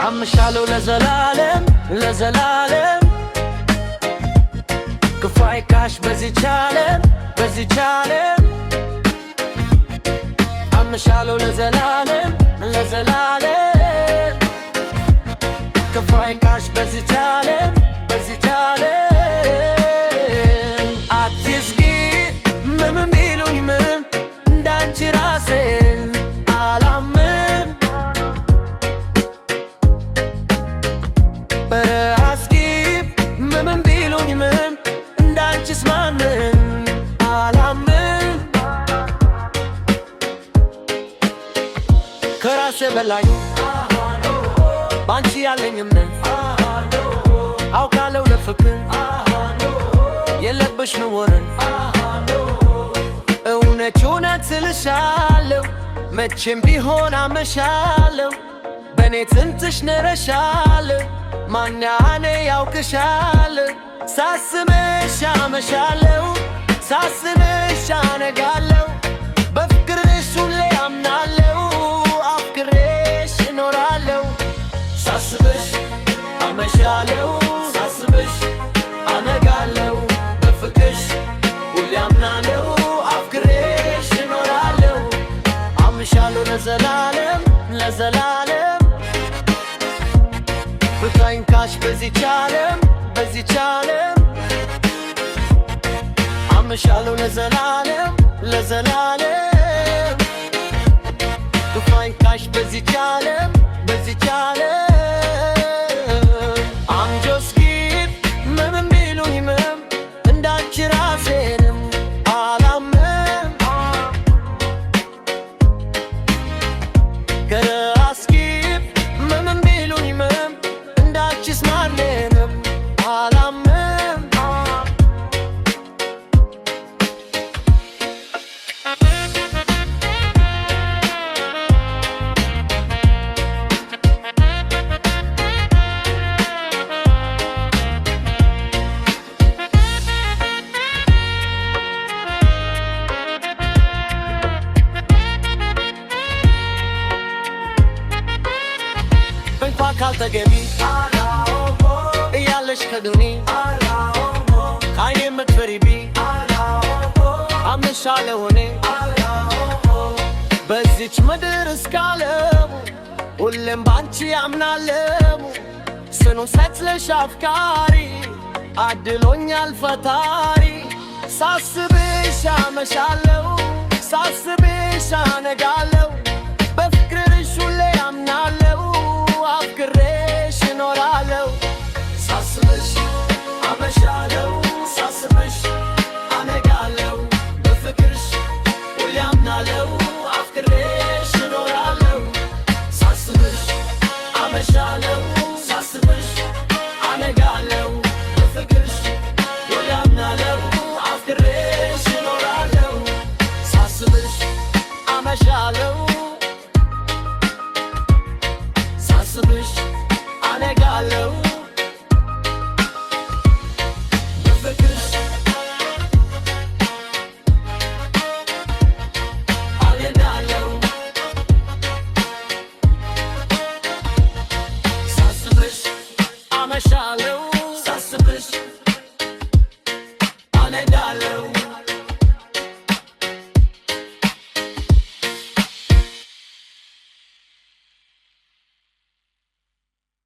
አምሻለሁ ለዘላለም ለዘላለም ክፉ አይንካሽ በዚህች ዓለም አምሻለሁ ለዘላለም ለዘላለም ክፉ አይንካሽ በዚህች ዓለም አትስጊ ምንም ቢሉኝ ምን እንዳንቺ ራሴን አላምንም በራስጊ ምንም ቢሉኝ ምን እንዳንቺስ ማንን አላምንም ከራሴ በላይ ባንቺ ያለኝ እምነት አውቃለሁ ለፍቅር የለብሽ ንወርን እውነት እልሻለሁ መቼም ቢሆን አመሻለሁ በኔ ትንትሽ ነረሻለሁ ማናኔ ያውቅሻለሁ ሳስብሽ አመሻለሁ ሳስብሽ አነጋለሁ በፍቅርሽ ሁሌ አምናለሁ አፍቅሬሽ እኖራለሁ ሳስብሽ አመሻለሁ ሳስብሽ አነጋለሁ በፍቅርሽ ሁሌ አምናለሁ አፍቅሬሽ እኖራለሁ አምሻለሁ ለዘላለም ለዘላለም ክፉ አይንካሽ በዚህች ዓለም አምሻለሁ ለዘላለም ለዘላለም ክፉ አይንካሽ በዚህች ዓለም I'm just keep ምንም ቢሉኝ ምንም እንዳንቺ ራሴንም አላምንም ከራስኪ ምንም ቢሉኝ ምንም እንዳንቺስ ማንንም አላምንም ካልተገቢ እያለሽ ከዱኒ ከዓይኔ የምትፈሪቢ አምንሻለሁ እኔ በዚች ምድር እስካለሁ ሁሌም ባንቺ አምናለሁ ስኑን ሰጥለሽ አፍቃሪ አድሎኛል ፈጣሪ ሳስብሽ አመሻለሁ ሳስብሽ አነጋለሁ በፍቅርሽ ሁሌ አምናለሁ አፍቅሬሽ እኖራለሁ ሳስብሽ አመሻለሁ ሳስብሽ አነጋለሁ በፍቅርሽ ሁሌ አምናለሁ አፍቅሬሽ እኖራለሁ ሳስብሽ አመሻለሁ ሳስብሽ አነጋለሁ በፍቅርሽ ሁሌ አምናለሁ አፍቅሬሽ እኖራለሁ ሳስብሽ አመሻለሁ ሳስብሽ አነጋለሁ በፍቅርሽ አነጋለሁ ሳስብሽ አመሻለሁ ሳስብሽ አነጋለሁ